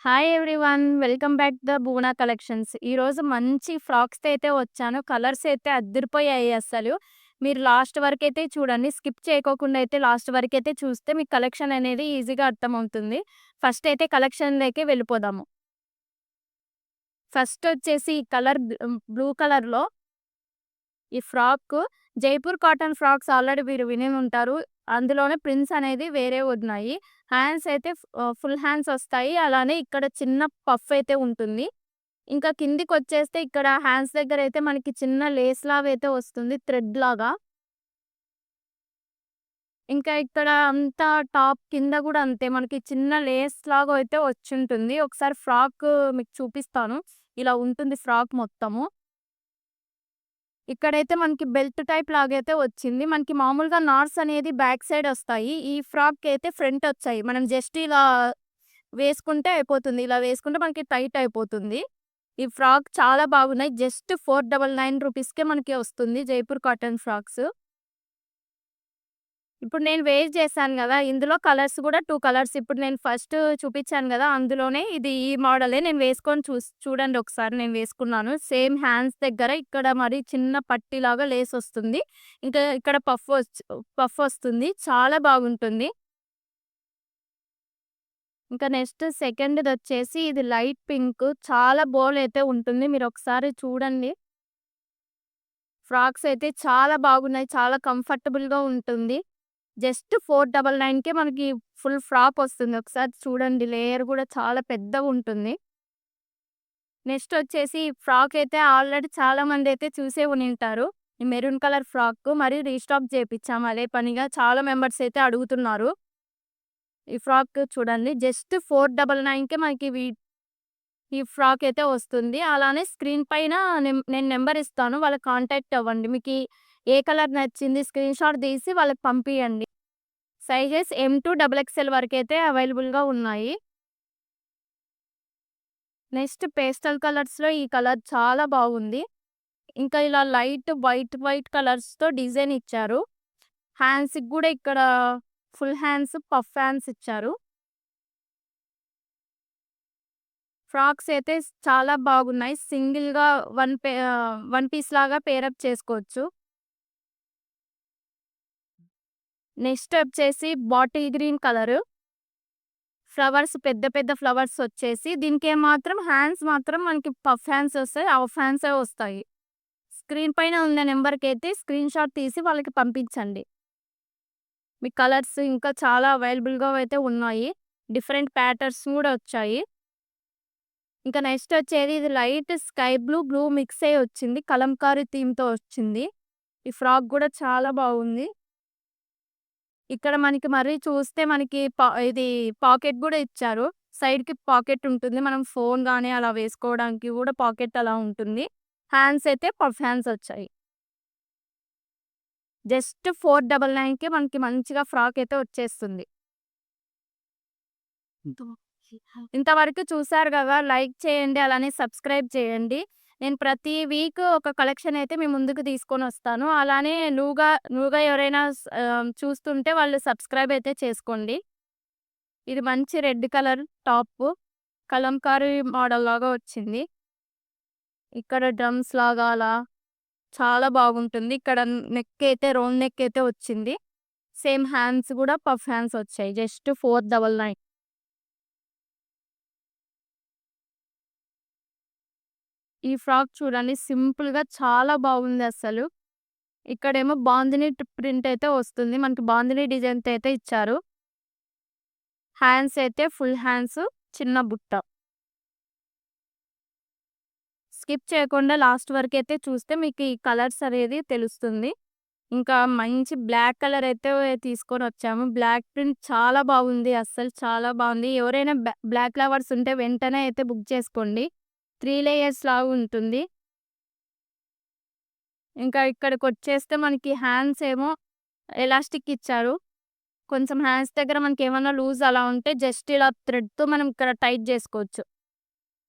Hi everyone. Welcome back to the Bhuvana collections. ఈరోజు మంచి ఫ్రాక్స్‌తో అయితే వచ్చాను. కలర్స్ అయితే అద్దిరిపోయాయి అస్సలు. మీరు లాస్ట్ వరకైతే చూడండి. స్కిప్ చేయకోకుండా అయితే లాస్ట్ వరకైతే చూస్తే మీకు కలెక్షన్ అనేది ఈజీగా అర్థమవుతుంది. ఫస్ట్ అయితే కలెక్షన్‌లోకి వెళ్ళిపోదాము. ఫస్ట్ వచ్చేసి ఈ కలర్ బ్లూ కలర్‌లో ఈ frock Jaipur cotton frocks already మీరు వినే ఉంటారు. అందులోనే ప్రింట్స్ అనేది వేరే ఉన్నాయి. హ్యాండ్స్ అయితే ఫుల్ హ్యాండ్స్ వస్తాయి. అలానే ఇక్కడ చిన్న పఫ్ అయితే ఉంటుంది. ఇంకా కిందికొచ్చేస్తే ఇక్కడ హ్యాండ్స్ దగ్గరైతే మనకి చిన్న లేస్ లాగైతే వస్తుంది థ్రెడ్ లాగా. ఇంకా ఇక్కడ అంతా టాప్ కింద గూడా అంతే మనకి చిన్న లేస్ లాగా అయితే వచ్చుంటుంది. ఒకసారి ఫ్రాక్ మీకు చూపిస్తాను. ఇలా ఉంటుంది ఫ్రాక్ మొత్తము. ఇక్కడైతే మనకి బెల్ట్ టైప్ లాగైతే వచ్చింది. మనకి మామూలుగా నాట్స్ అనేది బ్యాక్ సైడ్ ఒస్తాయి. ఈ ఫ్రాక్‌కైతే ఫ్రంట్ ఒచ్చాయి. మనం జస్ట్ ఇలా వేసుకుంటే అయిపోతుంది. ఇలా వేసుకుంటే మనకి టైట్ అయిపోతుంది. ఈ ఫ్రాక్ చాలా బాగున్నాయి. జస్ట్ 499 రూపీస్‌కే మనకి వస్తుంది జైపూర్ కాటన్ ఫ్రాక్స్. ఇప్పుడు నేను వేర్ చేశాను గదా! ఇందులో కలర్స్ గూడా 2 కలర్స్ ఇప్పుడు నేను ఫస్ట్ చూపిచ్చాను గదా! అందులోనే ఇది ఈ మోడలే నేను వేసుకొని చూడండి ఒకసారి నేను వేసుకున్నాను. సేమ్ హ్యాండ్స్ దగ్గర ఇక్కడ మరి చిన్న పట్టీలాగా లేసొస్తుంది. ఇంకా ఇక్కడ పఫ్ వస్తుంది. చాలా బాగుంటుంది. ఇంకా నెక్స్ట్ సెకండ్‌దొచ్చేసి ఇది లైట్ పింక్ చాలా బోలైతే ఉంటుంది. మీరొకసారి చూడండి. ఫ్రాక్స్ అయితే చాలా బాగున్నాయి. చాలా కంఫర్టబుల్‌గా ఉంటుంది. జస్ట్ 499కే మనకి ఫుల్ ఫ్రాక్ వస్తుంది. ఒకసారి చూడండి లేయర్ గూడా చాలా పెద్దగుంటుంది. నెక్స్ట్ వచ్చేసి ఈ ఫ్రాక్ అయితే ఆల్రెడీ చాలా మందైతే చూసే ఉనింటారు. ఈ మెరూన్ కలర్ ఫ్రాక్ మరియు రీస్టాక్ చేపిచ్చాము అదే పనిగా. చాలా మెంబర్స్ అయితే అడుగుతున్నారు. ఈ ఫ్రాక్ చూడండి జస్ట్ 499కే మనకి ఈ ఫ్రాక్ అయితే వస్తుంది. అలానే స్క్రీన్ పైన నేను నంబర్ ఇస్తాను. వాళ్ళకి కాంటాక్ట్ అవ్వండి. ఏ కలర్ నచ్చింది స్క్రీన్‌షాట్ తీసి వాళ్ళకి పంపియండి. సైజెస్ ఎమ్-2 ఎక్స్ఎల్ వరకైతే అవైలబుల్‌గా ఉన్నాయి. నెక్స్ట్ పేస్టల్ కలర్స్‌లో ఈ కలర్ చాలా బాగుంది. ఇంకా ఇలా లైట్ వైట్ కలర్స్‌తో డిజైన్ ఇచ్చారు. హ్యాండ్స్‌కి గూడా ఇక్కడ ఫుల్ హ్యాండ్స్, పఫ్ హ్యాండ్స్ ఇచ్చారు. ఫ్రాక్స్ అయితే చాలా బాగున్నాయి. సింగిల్‌గా వన్ పీస్ లాగా పేరప్ చేసుకోవచ్చు. నెక్స్ట్ వచ్చేసి బాటిల్ గ్రీన్ కలరు. ఫ్లవర్స్ పెద్ద ఫ్లవర్స్ వచ్చేసి దీనికేమాత్రం హ్యాండ్స్ మాత్రం మనకి పఫ్ హ్యాండ్స్ వస్తాయి. హాఫ్ హ్యాండ్సే వస్తాయి. స్క్రీన్ పైన ఉన్న నంబర్‌కైతే స్క్రీన్‌షాట్ తీసి వాళ్ళకి పంపించండి. మీ కలర్స్ ఇంకా చాలా అవైలబుల్‌గా అయితే ఉన్నాయి. డిఫరెంట్ ప్యాటర్న్స్ గూడా వచ్చాయి. ఇంకా నెక్స్ట్ వచ్చేది ఇది లైట్ స్కై బ్లూ మిక్స్ అయ్యి వచ్చింది. కలంకారీ థీమ్‌తో వచ్చింది. ఈ ఫ్రాక్ గూడా చాలా బాగుంది. ఇక్కడ మనకి మరీ చూస్తే మనకి ఇది పాకెట్ గూడా ఇచ్చారు. సైడ్‌కి పాకెట్ ఉంటుంది. మనం ఫోన్ గాని అలా వేసుకోవడానికి గూడా పాకెట్ అలా ఉంటుంది. హ్యాండ్స్ అయితే పఫ్ హ్యాండ్స్ వచ్చాయి. జస్ట్ 499కే మనకి మంచిగా ఫ్రాక్ అయితే వచ్చేస్తుంది. ఇంతవరకు చూసారు గదా! లైక్ చేయండి. అలానే సబ్స్క్రైబ్ చేయండి. నేను ప్రతి వీక్ ఒక కలెక్షన్ అయితే మీ ముందుకు తీసుకొనొస్తాను. అలానే న్యూగా ఎవరైనా చూస్తుంటే వాళ్ళు సబ్స్క్రైబ్ అయితే చేసుకోండి. ఇది మంచి red colour top. Kalamkari model లాగా వచ్చింది. ఇక్కడ డ్రమ్స్ లాగా అలా చాలా బాగుంటుంది. ఇక్కడ రౌండ్ నెక్ అయితే వచ్చింది. సేమ్ హ్యాండ్స్ గూడా పఫ్ హ్యాండ్స్ వచ్చాయి. జస్ట్ 499. ఈ ఫ్రాక్ చూడండి సింపుల్‌గా చాలా బాగుంది అస్సలు. ఇక్కడేమో బాందిని ప్రింట్ అయితే వస్తుంది. మనకి బాందిని డిజైన్‌తో అయితే ఇచ్చారు. హ్యాండ్స్ అయితే ఫుల్ హ్యాండ్స్, చిన్న బుట్ట. స్కిప్ చేయకుండా లాస్ట్ వరకైతే చూస్తే మీకు ఈ కలర్స్ అనేది తెలుస్తుంది. ఇంకా మంచి బ్లాక్ కలర్ అయితే తీసుకొనొచ్చాము. బ్లాక్ ప్రింట్ చాలా బాగుంది. అస్సలు చాలా బాగుంది. ఎవరైనా బ్లాక్ లవర్స్ ఉంటే వెంటనే అయితే బుక్ చేసుకోండి. 3 లేయర్స్ లాగా ఉంటుంది. ఇంకా ఇక్కడికొచ్చేస్తే మనకి హ్యాండ్స్ ఏమో ఎలాస్టిక్ ఇచ్చారు. కొంచెం హ్యాండ్స్ దగ్గర మనకేమన్నా లూజ్ అలా ఉంటే జస్ట్ ఇలా థ్రెడ్‌తో మనం ఇక్కడ టైట్ జేసుకోవచ్చు.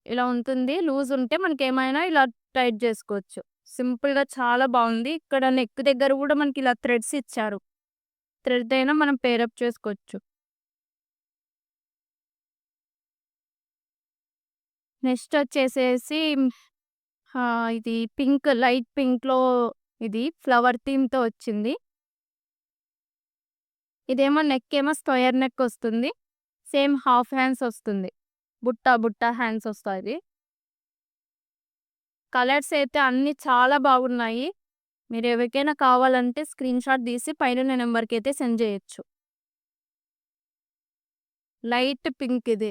ఇలా ఉంటుంది. లూజ్ ఉంటే మనకేమైనా ఇలా టైట్ జేసుకోవచ్చు. సింపుల్‌గా చాలా బావుంది. ఇక్కడ నెక్ దగ్గర గూడా మనకి ఇలా థ్రెడ్స్ ఇచ్చారు. థ్రెడ్ అయినా మనం పేరప్ చేసుకోవచ్చు. నెక్స్ట్ వచ్చేసేసి ఇది పింక్, లైట్ పింక్‌లో ఇది ఫ్లవర్ థీమ్‌తో వచ్చింది. ఇదేమో నెక్ ఏమో స్క్వేర్ నెక్ వస్తుంది. సేమ్ హాఫ్ హ్యాండ్స్ వస్తుంది. బుట్ట, బుట్ట హ్యాండ్స్ వస్తాయి. కలర్స్ అయితే అన్నీ చాలా బాగున్నాయి. మీరు ఎవరికైనా కావాలంటే స్క్రీన్‌షాట్ తీసి పైనున్న నంబర్‌కైతే సెండ్ చేయొచ్చు. లైట్ పింక్ ఇది.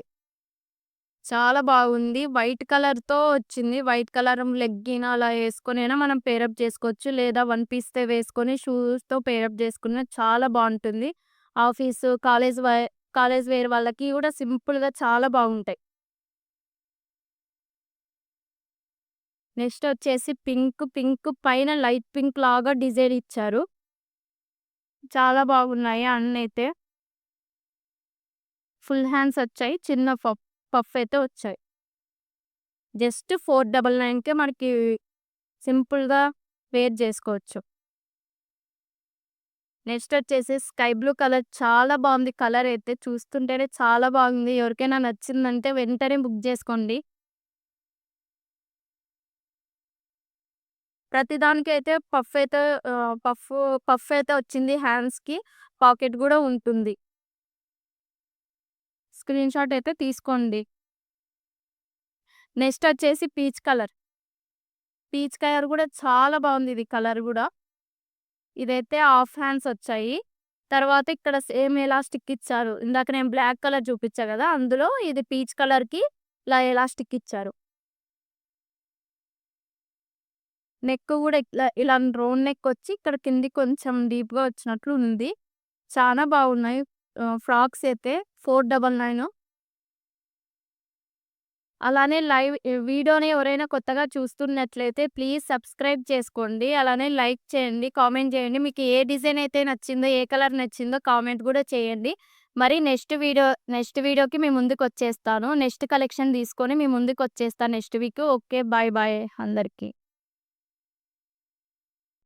చాలా బాగుంది. వైట్ కలర్‌తో వచ్చింది. వైట్ కలర్ లెగ్గిన్ అలా యేసుకొనైనా మనం పేరప్ చేసుకోవచ్చు. లేదా వన్ పీస్‌తో వేసుకొని షూస్‌తో పేరప్ చేసుకున్న చాలా బావుంటుంది. ఆఫీసు, కాలేజ్ వేర్ వాళ్ళకి కూడా సింపుల్‌గా చాలా బాగుంటాయి. నెక్స్ట్ వచ్చేసి పింక్, పింక్ పైన లైట్ పింక్ లాగా డిజైన్ ఇచ్చారు. చాలా బాగున్నాయి అన్నైతే. ఫుల్ హ్యాండ్స్ వచ్చాయి. చిన్న పఫ్ అయితే వచ్చాయి. జస్ట్ 499కే మనకి సింపుల్‌గా వేర్ జేసుకోవచ్చు. నెక్స్ట్ వచ్చేసి స్కై బ్లూ కలర్ చాలా బావుంది. కలర్ అయితే చూస్తుంటేనే చాలా బాగుంది. ఎవరికైనా నచ్చిందంటే వెంటనే బుక్ జేసుకోండి. ప్రతి దానికైతే పఫ్ అయితే వచ్చింది హ్యాండ్స్‌కి. పాకెట్ గూడా ఉంటుంది. స్క్రీన్‌షాట్ అయితే తీసుకోండి. నెక్స్ట్ వచ్చేసి పీచ్ కలర్. పీచ్ కలర్ గూడా చాలా బావుంది ఇది కలర్ గూడా. ఇదైతే హాఫ్ హ్యాండ్స్ వచ్చాయి. తర్వాత ఇక్కడ సేమ్ ఎలాస్టిక్ ఇచ్చారు. ఇందాక నేను బ్లాక్ కలర్ చూపిచ్చా గదా! అందులో ఇది పీచ్ కలర్‌కి ఇలా ఎలాస్టిక్ ఇచ్చారు. నెక్ గూడా ఇలా రౌండ్ నెక్ వచ్చి ఇక్కడ కిందికి కొంచెం డీప్‌గా వచ్చినట్లు ఉంది. చానా బాగున్నాయి. ఫ్రాక్స్ అయితే 499. అలానే వీడియోని ఎవరైనా కొత్తగా చూస్తున్నట్లయితే ప్లీజ్ సబ్స్క్రైబ్ చేసుకోండి. అలానే లైక్ చేయండి, కామెంట్ చేయండి. మీకు ఏ డిజైన్ అయితే నచ్చిందో, ఏ కలర్ నచ్చిందో కామెంట్ గూడా చేయండి. మరి నెక్స్ట్ వీడియోకి మీ ముందుకొచ్చేస్తాను. నెక్స్ట్ కలెక్షన్ తీసుకొని మీ ముందుకొచ్చేస్తా next week. Okay. Bye bye అందరికి.